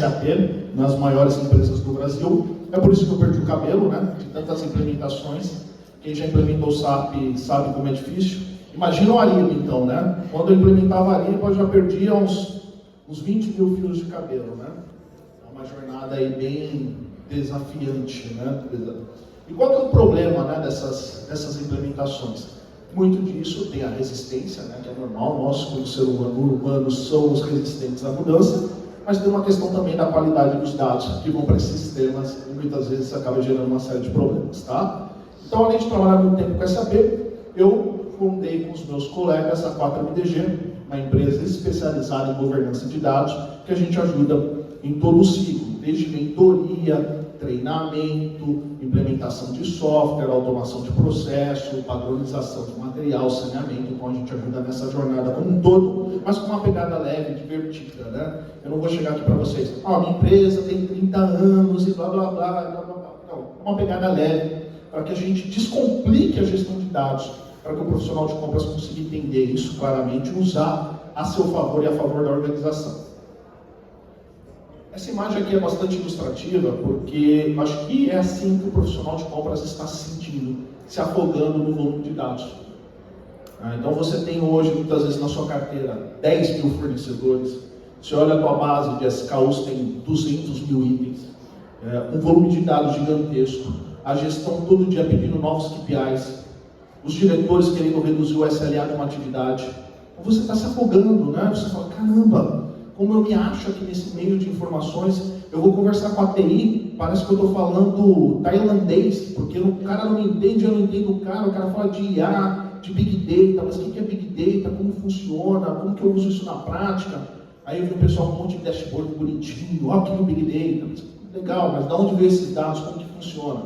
SAP nas maiores empresas do Brasil. É por isso que eu perdi o cabelo, né? De tantas implementações. Quem já implementou o SAP sabe como é difícil. Imagina o Ariba, então, né? Quando eu implementava a Ariba, eu já perdia uns 20 mil fios de cabelo, né? É uma jornada aí bem desafiante, né? E qual que é o problema, né, dessas implementações? Muito disso tem a resistência, né, que é normal, nós como ser humano somos resistentes à mudança, mas tem uma questão também da qualidade dos dados que vão para esses sistemas e muitas vezes acaba gerando uma série de problemas, tá? Então, além de trabalhar muito tempo com SAP, eu fundei com os meus colegas a 4MDG, uma empresa especializada em governança de dados, que a gente ajuda em todo o ciclo, desde mentoria, treinamento, implementação de software, automação de processo, padronização de material, saneamento. Então a gente ajuda nessa jornada como um todo, mas com uma pegada leve, divertida, né? Eu não vou chegar aqui para vocês, minha empresa tem 30 anos e blá blá blá, blá, blá, blá. Não, uma pegada leve, para que a gente descomplique a gestão de dados, para que o profissional de compras consiga entender isso claramente e usar a seu favor e a favor da organização. Essa imagem aqui é bastante ilustrativa, porque acho que é assim que o profissional de compras está se sentindo, se afogando no volume de dados. Então você tem hoje, muitas vezes na sua carteira, 10 mil fornecedores, você olha a tua base de SKUs, tem 200 mil itens, um volume de dados gigantesco, a gestão todo dia pedindo novos KPIs, os diretores querendo reduzir o SLA de uma atividade. Então você está se afogando, né? Você fala, caramba, como eu me acho aqui nesse meio de informações, eu vou conversar com a TI, parece que eu estou falando tailandês, porque o cara não me entende, eu não entendo o cara fala de IA, de Big Data, mas o que é Big Data, como funciona, como que eu uso isso na prática? Aí eu vi o pessoal com um monte de dashboard bonitinho, que é o Big Data, legal, mas de onde veio esses dados, como que funciona?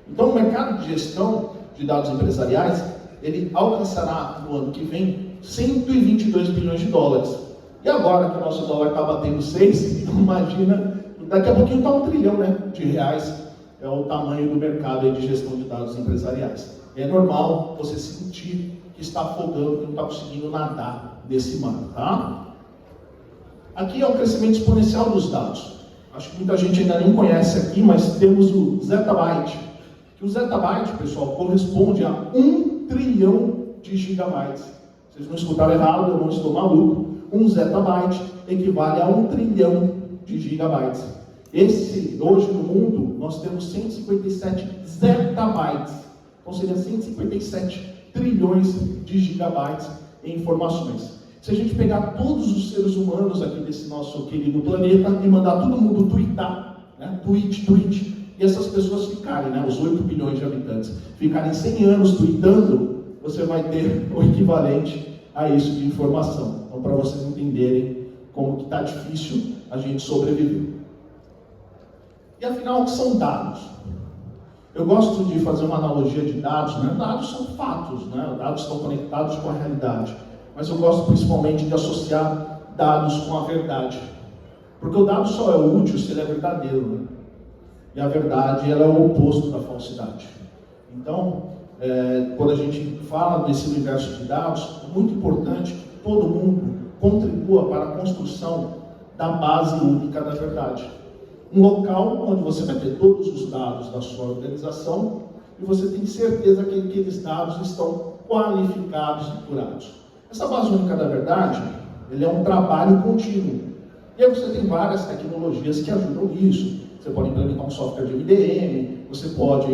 Então o mercado de gestão de dados empresariais, ele alcançará no ano que vem 122 bilhões de dólares. E agora que o nosso dólar está batendo 6, então imagina, daqui a pouquinho está 1 trilhão, né, de reais, é o tamanho do mercado aí de gestão de dados empresariais. É normal você sentir que está afogando, que não está conseguindo nadar nesse mar, tá? Aqui é o crescimento exponencial dos dados. Acho que muita gente ainda nem conhece aqui, mas temos o zettabyte. Que o zettabyte, pessoal, corresponde a 1 trilhão de gigabytes. Vocês não escutaram errado, eu não estou maluco. 1 zettabyte equivale a 1 trilhão de gigabytes. Hoje no mundo, nós temos 157 zettabytes. Então seria 157 trilhões de gigabytes em informações. Se a gente pegar todos os seres humanos aqui desse nosso querido planeta e mandar todo mundo tweetar, né? tweet, e essas pessoas ficarem, né? Os 8 bilhões de habitantes, ficarem 100 anos tweetando, você vai ter o equivalente a isso de informação. Então, para vocês entenderem como que está difícil a gente sobreviver. E afinal, o que são dados? Eu gosto de fazer uma analogia de dados, né? Dados são fatos, né? Dados estão conectados com a realidade. Mas eu gosto principalmente de associar dados com a verdade. Porque o dado só é útil se ele é verdadeiro, né? E a verdade, ela é o oposto da falsidade. Então, quando a gente fala desse universo de dados, é muito importante que todo mundo contribua para a construção da base única da verdade. Um local onde você vai ter todos os dados da sua organização e você tem certeza que aqueles dados estão qualificados e curados. Essa base única da verdade, ele é um trabalho contínuo. E aí você tem várias tecnologias que ajudam nisso. Você pode implementar um software de MDM, você pode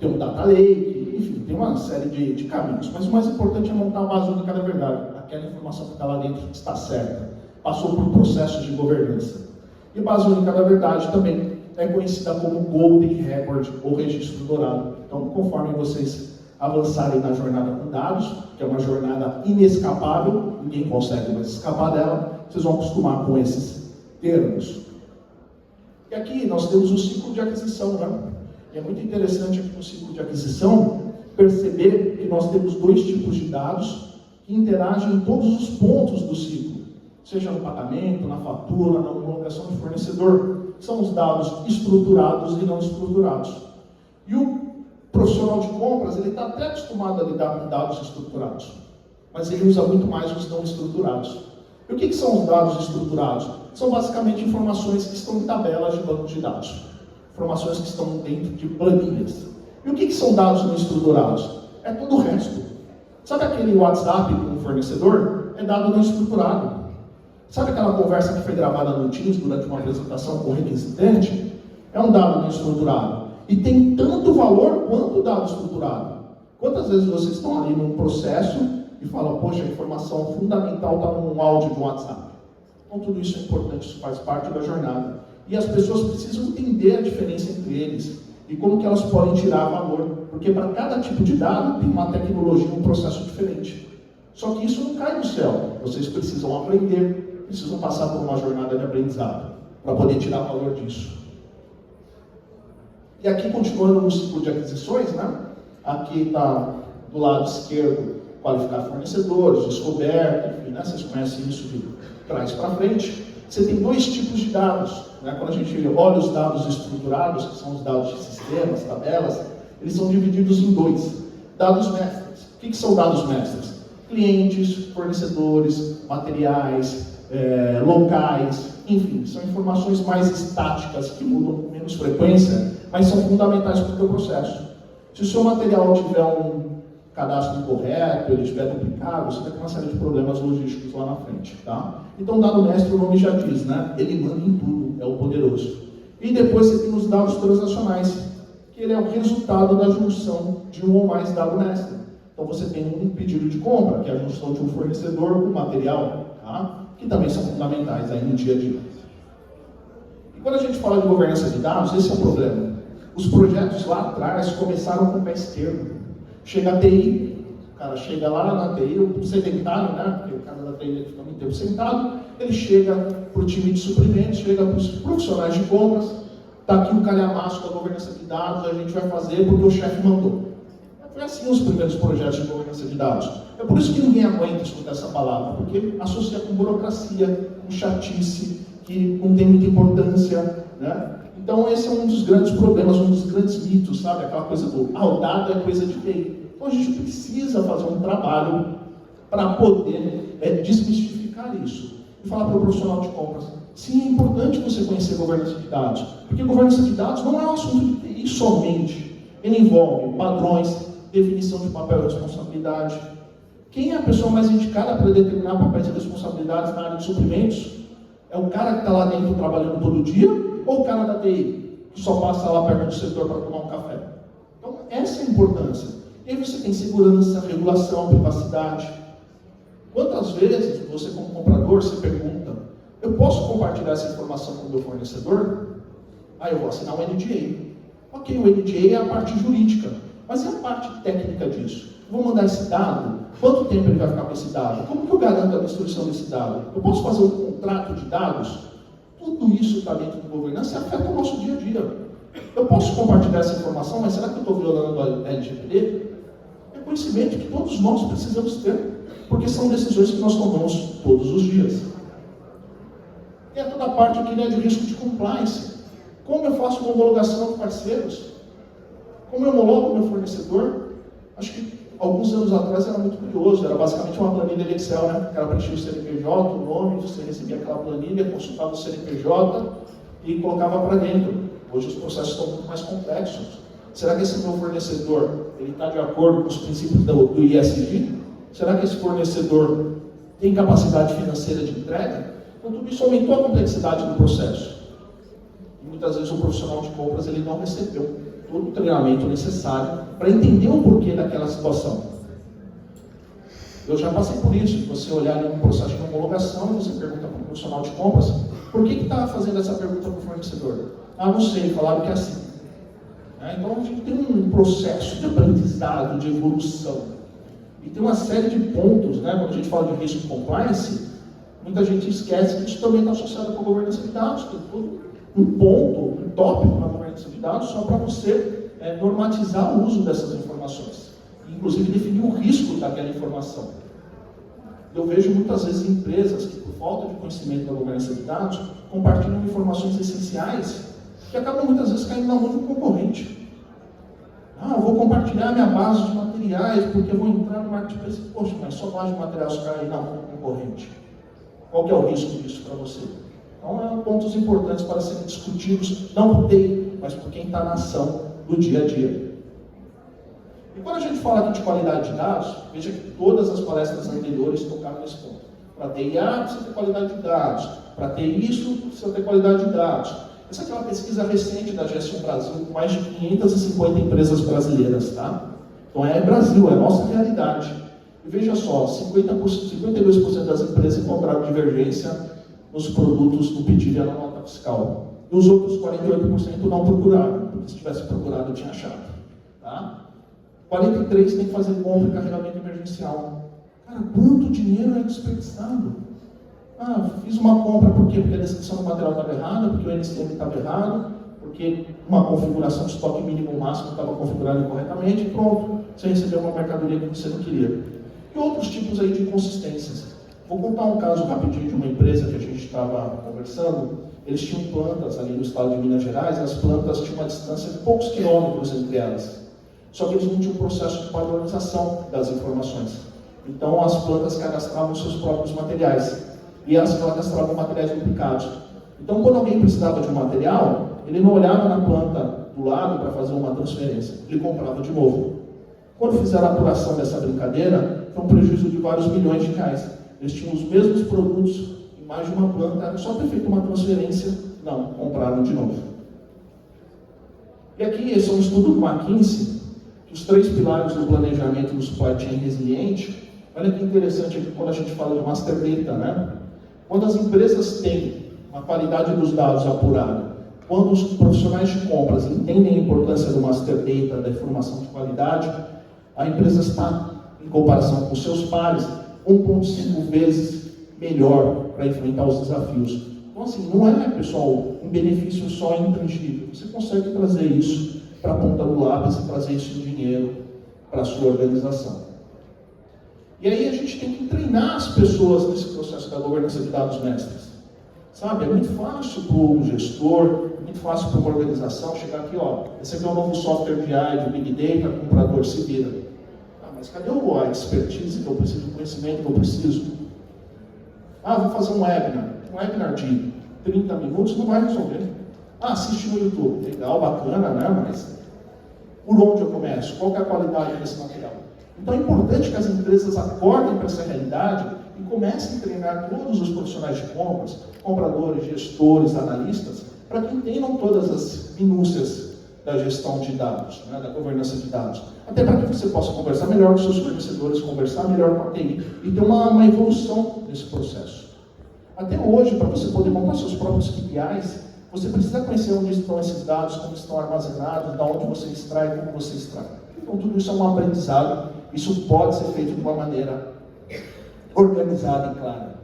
ter um data lake, enfim, tem uma série de caminhos. Mas o mais importante é montar uma base única da verdade. Aquela informação que está lá dentro está certa. Passou por processos de governança. E base única da verdade também é conhecida como Golden Record ou Registro Dourado. Então, conforme vocês avançarem na jornada com dados, que é uma jornada inescapável, ninguém consegue mais escapar dela, vocês vão acostumar com esses termos. E aqui nós temos o ciclo de aquisição, né? E é muito interessante aqui no ciclo de aquisição perceber que nós temos 2 tipos de dados que interagem em todos os pontos do ciclo, seja no pagamento, na fatura, na homologação de fornecedor. São os dados estruturados e não estruturados. E o profissional de compras, ele está até acostumado a lidar com dados estruturados, mas ele usa muito mais os não estruturados. E o que são os dados estruturados? são basicamente informações que estão em tabelas de bancos de dados. Informações que estão dentro de planilhas. E o que são dados não estruturados? É todo o resto. Sabe aquele WhatsApp com o fornecedor? É dado não estruturado. Sabe aquela conversa que foi gravada no Teams durante uma apresentação com o requisitante? É um dado não estruturado. E tem tanto valor quanto dado estruturado. Quantas vezes vocês estão ali num processo e falam, poxa, a informação fundamental está num áudio de um WhatsApp. Então tudo isso é importante, isso faz parte da jornada. E as pessoas precisam entender a diferença entre eles e como que elas podem tirar valor. Porque para cada tipo de dado tem uma tecnologia, um processo diferente. Só que isso não cai do céu. Vocês precisam aprender, precisam passar por uma jornada de aprendizado para poder tirar valor disso. E aqui, continuando no ciclo de aquisições, né? Aqui está do lado esquerdo, qualificar fornecedores, descoberta, enfim, né? Vocês conhecem isso de trás para frente. Você tem dois tipos de dados, né? Quando a gente olha os dados estruturados, que são os dados de sistemas, tabelas, eles são divididos em dois. Dados mestres. O que são dados mestres? Clientes, fornecedores, materiais, locais, enfim, são informações mais estáticas, que mudam com menos frequência, mas são fundamentais para o teu processo. Se o seu material tiver um cadastro incorreto, ele estiver duplicado, você vai ter uma série de problemas logísticos lá na frente, tá? Então, dado mestre, o nome já diz, né? Ele manda em tudo, é o poderoso. E depois você tem os dados transacionais, que ele é o resultado da junção de um ou mais dado mestre. Então, você tem um pedido de compra, que é a junção de um fornecedor com material, tá? Que também são fundamentais aí no dia a dia. E quando a gente fala de governança de dados, esse é o problema. Os projetos lá atrás começaram com o pé esquerdo. Chega a TI, o cara chega lá na TI, o sedentário, né? Porque o cara da TI fica muito tempo sentado, ele chega para o time de suprimentos, chega para os profissionais de compras, está aqui o calhamaço da governança de dados, a gente vai fazer porque o chefe mandou. Foi assim os primeiros projetos de governança de dados. É por isso que ninguém aguenta escutar essa palavra, porque associa com burocracia, com chatice, que não tem muita importância, né? Então esse é um dos grandes problemas, um dos grandes mitos, sabe? Aquela coisa do, o dado é coisa de TI. Então a gente precisa fazer um trabalho para poder desmistificar isso. E falar para o profissional de compras, sim, é importante você conhecer governança de dados, porque governança de dados não é um assunto de TI somente. Ele envolve padrões, definição de papel e responsabilidade. Quem é a pessoa mais indicada para determinar papéis e responsabilidades na área de suprimentos? É o cara que está lá dentro trabalhando todo dia ou o cara da TI, que só passa lá perto do setor para tomar um café? Então, essa é a importância. E aí você tem segurança, regulação, privacidade. Quantas vezes você, como comprador, se pergunta, eu posso compartilhar essa informação com o meu fornecedor? Eu vou assinar um NDA. Ok, o NDA é a parte jurídica. Mas e a parte técnica disso? Eu vou mandar esse dado? Quanto tempo ele vai ficar com esse dado? Como que eu garanto a destruição desse dado? Eu posso fazer um contrato de dados? Tudo isso está dentro do governança e afeta o nosso dia a dia. Eu posso compartilhar essa informação, mas será que eu estou violando a LGPD? É conhecimento que todos nós precisamos ter, porque são decisões que nós tomamos todos os dias. E toda a parte aqui, né, de risco de compliance. Como eu faço uma homologação com parceiros? Como eu homologo o meu fornecedor? Acho que alguns anos atrás era muito curioso, era basicamente uma planilha de Excel, né? O cara preenchia o CNPJ, o nome, você recebia aquela planilha, consultava o CNPJ e colocava para dentro. Hoje os processos estão muito mais complexos. Será que esse meu fornecedor está de acordo com os princípios do ISG? Será que esse fornecedor tem capacidade financeira de entrega? Então tudo isso aumentou a complexidade do processo. E muitas vezes o profissional de compras ele não recebeu todo o treinamento necessário para entender o porquê daquela situação. Eu já passei por isso. Você olhar em um processo de homologação, você pergunta para o profissional de compras, por que está fazendo essa pergunta para o fornecedor? Não sei, falaram que é assim. Então a gente tem um processo de aprendizado, de evolução. E tem uma série de pontos, né? Quando a gente fala de risco compliance, muita gente esquece que isso também está associado com a governança de dados. Tem todo um ponto, um tópico na governança de dados só para você normatizar o uso dessas informações. Inclusive definir o risco daquela informação. Eu vejo muitas vezes empresas que, por falta de conhecimento da governança de dados, compartilham informações essenciais que acabam muitas vezes caindo na mão do concorrente. Eu vou compartilhar minha base de materiais porque eu vou entrar no marketplace. Poxa, mas só base de materiais cai na mão do concorrente. Qual que é o risco disso para você? Então, pontos importantes para serem discutidos, não por TI, mas por quem está na ação do dia a dia. E quando a gente fala aqui de qualidade de dados, veja que todas as palestras anteriores tocaram nesse ponto. Para ter IA, precisa ter qualidade de dados. Para ter isso, precisa ter qualidade de dados. Essa aqui é uma pesquisa recente da Gestion Brasil, com mais de 550 empresas brasileiras, tá? Então é Brasil, é a nossa realidade. E veja só, 52% das empresas encontraram divergência nos produtos do pedido da nota fiscal. E os outros 48% não procuraram, porque se tivesse procurado, eu tinha achado. Tá? 43% tem que fazer compra e carregamento emergencial. Cara, quanto dinheiro é desperdiçado? Fiz uma compra por quê? Porque a descrição do material estava errada, porque o NCM estava errado, porque uma configuração de estoque mínimo máximo estava configurada incorretamente, e pronto, você recebeu uma mercadoria que você não queria. E outros tipos aí de inconsistências. Vou contar um caso rapidinho de uma empresa que a gente estava conversando. Eles tinham plantas ali no estado de Minas Gerais, e as plantas tinham uma distância de poucos quilômetros entre elas. Só que eles não tinham um processo de padronização das informações. Então as plantas cadastravam seus próprios materiais. E elas cadastravam materiais duplicados. Então quando alguém precisava de um material, ele não olhava na planta do lado para fazer uma transferência. Ele comprava de novo. Quando fizeram a apuração dessa brincadeira, foi um prejuízo de vários milhões de reais. Eles tinham os mesmos produtos em mais de uma planta, era só ter feito uma transferência, não, compraram de novo. E aqui, esse é um estudo do McKinsey, os 3 pilares do planejamento do supply chain resiliente. Olha que interessante aqui quando a gente fala de master data, né? Quando as empresas têm a qualidade dos dados apurada, quando os profissionais de compras entendem a importância do master data, da informação de qualidade, a empresa está, em comparação com seus pares, 1,5 vezes melhor para enfrentar os desafios. Então, assim, não é, pessoal, um benefício só intangível. Você consegue trazer isso para a ponta do lápis e trazer isso em dinheiro para a sua organização. E aí a gente tem que treinar as pessoas nesse processo da governança de dados mestres. Sabe, é muito fácil para um gestor, muito fácil para uma organização chegar aqui, esse aqui é o novo software de AI, de Big Data, o comprador se vira. Mas cadê a expertise que eu preciso, o conhecimento que eu preciso? Vou fazer um webinar de 30 minutos, não vai resolver. Assiste no YouTube, legal, bacana, né? Mas por onde eu começo? Qual que é a qualidade desse material? Então é importante que as empresas acordem para essa realidade e comecem a treinar todos os profissionais de compras, compradores, gestores, analistas, para que entendam todas as minúcias da gestão de dados, né, da governança de dados. Até para que você possa conversar melhor com seus fornecedores, conversar melhor com a TI e ter uma evolução nesse processo. Até hoje, para você poder montar seus próprios KPIs, você precisa conhecer onde estão esses dados, como estão armazenados, de onde você extrai, como você extrai. Então tudo isso é um aprendizado, isso pode ser feito de uma maneira organizada e clara.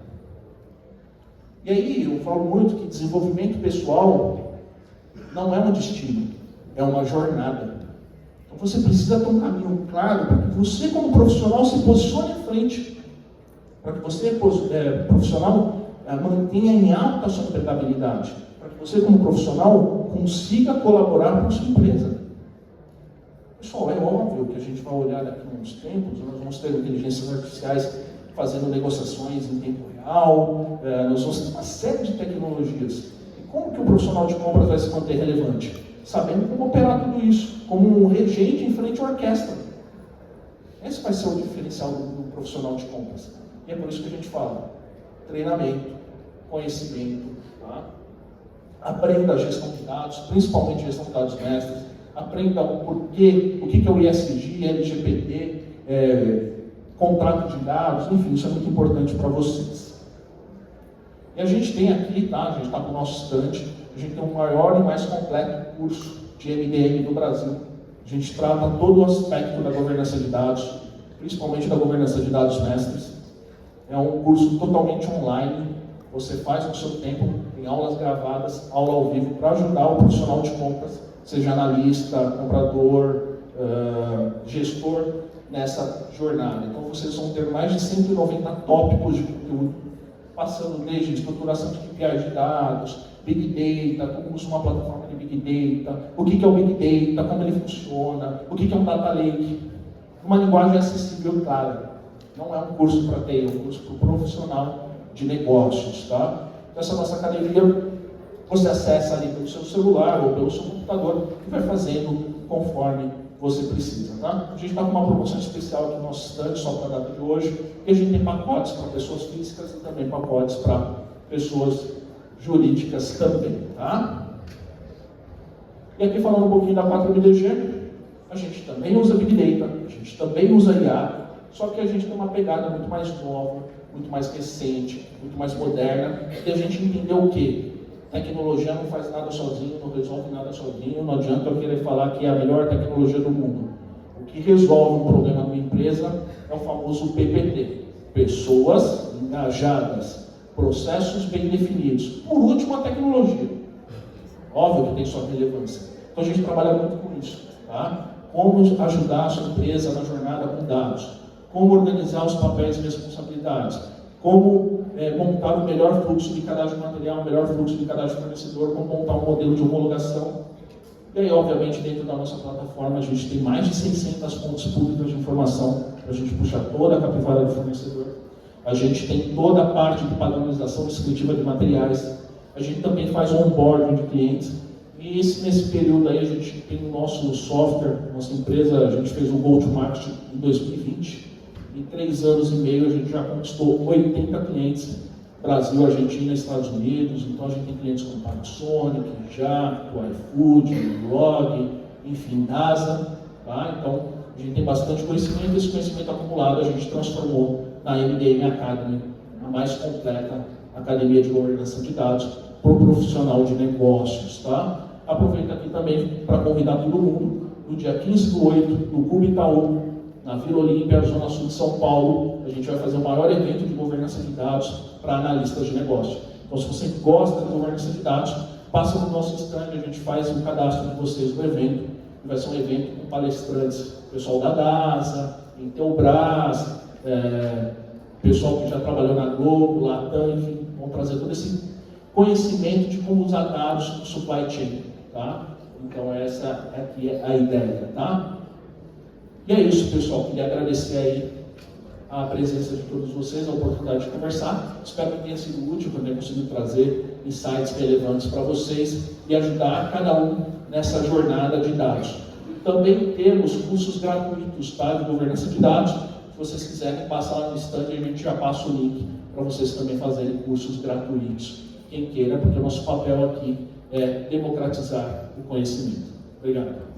E aí eu falo muito que desenvolvimento pessoal não é um destino, é uma jornada. Então você precisa ter um caminho claro para que você, como profissional, se posicione à frente. Para que você, profissional, mantenha em alta a sua empregabilidade. Para que você, como profissional, consiga colaborar com a sua empresa. Pessoal, é óbvio que a gente vai olhar daqui a uns tempos, nós vamos ter inteligências artificiais fazendo negociações em tempo real, nós vamos ter uma série de tecnologias. E como que o profissional de compras vai se manter relevante? Sabendo como operar tudo isso, como um regente em frente à orquestra. Esse vai ser o diferencial do profissional de compras. E é por isso que a gente fala, treinamento, conhecimento, tá? Aprenda a gestão de dados, principalmente gestão de dados mestres, aprenda o porquê, o que é o ISG, LGPD, contrato de dados, enfim, isso é muito importante para vocês. E a gente tem aqui, tá? A gente está com o nosso estande, a gente tem o maior e mais completo curso de MDM do Brasil. A gente trata todo o aspecto da governança de dados, principalmente da governança de dados mestres. É um curso totalmente online, você faz no seu tempo, tem aulas gravadas, aula ao vivo, para ajudar o profissional de compras, seja analista, comprador, gestor, nessa jornada. Então vocês vão ter mais de 190 tópicos de conteúdo, passando desde estruturação de KPIs de dados, Big Data, como usa uma plataforma de Big Data, o que é o Big Data, como ele funciona, o que é um Data Lake, uma linguagem acessível e clara. Não é um curso para TI, é um curso para o profissional de negócios, tá? Essa nossa academia, você acessa ali pelo seu celular ou pelo seu computador e vai fazendo conforme você precisa, tá? A gente está com uma promoção especial aqui no nosso stand, só para a data de hoje, e a gente tem pacotes para pessoas físicas e também pacotes para pessoas jurídicas também, tá? E aqui falando um pouquinho da 4MDG, a gente também usa Big Data, a gente também usa IA, só que a gente tem uma pegada muito mais nova, muito mais recente, muito mais moderna, e a gente entendeu o quê? Tecnologia não faz nada sozinho, não resolve nada sozinho, não adianta eu querer falar que é a melhor tecnologia do mundo. O que resolve um problema numa empresa é o famoso PPT. Pessoas engajadas, processos bem definidos. Por último, a tecnologia. Óbvio que tem sua relevância. Então a gente trabalha muito com isso, tá? Como ajudar a sua empresa na jornada com dados, como organizar os papéis e responsabilidades, como montar o melhor fluxo de cadastro de material, o melhor fluxo de cadastro de fornecedor, como montar um modelo de homologação. E aí, obviamente, dentro da nossa plataforma, a gente tem mais de 600 fontes públicas de informação para a gente puxar toda a capivara do fornecedor. A gente tem toda a parte de padronização descritiva de materiais. A gente também faz o onboarding de clientes. E nesse período aí, a gente tem o nosso software, nossa empresa, a gente fez o Go-to-Market em 2020. Em 3 anos e meio, a gente já conquistou 80 clientes, Brasil, Argentina, Estados Unidos. Então, a gente tem clientes como Panasonic, Jacto, iFood, Log, enfim, NASA. Tá? Então, a gente tem bastante conhecimento e esse conhecimento acumulado a gente transformou na MDM Academy, a mais completa academia de governança de dados para o profissional de negócios. Tá? Aproveito aqui também para convidar todo mundo, no dia 15/8, no Clube Itaú, na Vila Olímpia, Zona Sul de São Paulo, a gente vai fazer o maior evento de governança de dados para analistas de negócio. Então, se você gosta de governança de dados, passa no nosso stand, a gente faz o cadastro de vocês no evento. Vai ser um evento com palestrantes, pessoal da DASA, Intelbras, pessoal que já trabalhou na Globo, Latam, enfim, vão trazer todo esse conhecimento de como usar dados no supply chain, tá? Então, essa aqui é a ideia, tá? E é isso, pessoal. Queria agradecer aí a presença de todos vocês, a oportunidade de conversar. Espero que tenha sido útil, que eu tenha conseguido trazer insights relevantes para vocês e ajudar cada um nessa jornada de dados. Também temos cursos gratuitos, tá, de governança de dados. Se vocês quiserem, passa lá no stand e a gente já passa o link para vocês também fazerem cursos gratuitos. Quem queira, porque o nosso papel aqui é democratizar o conhecimento. Obrigado.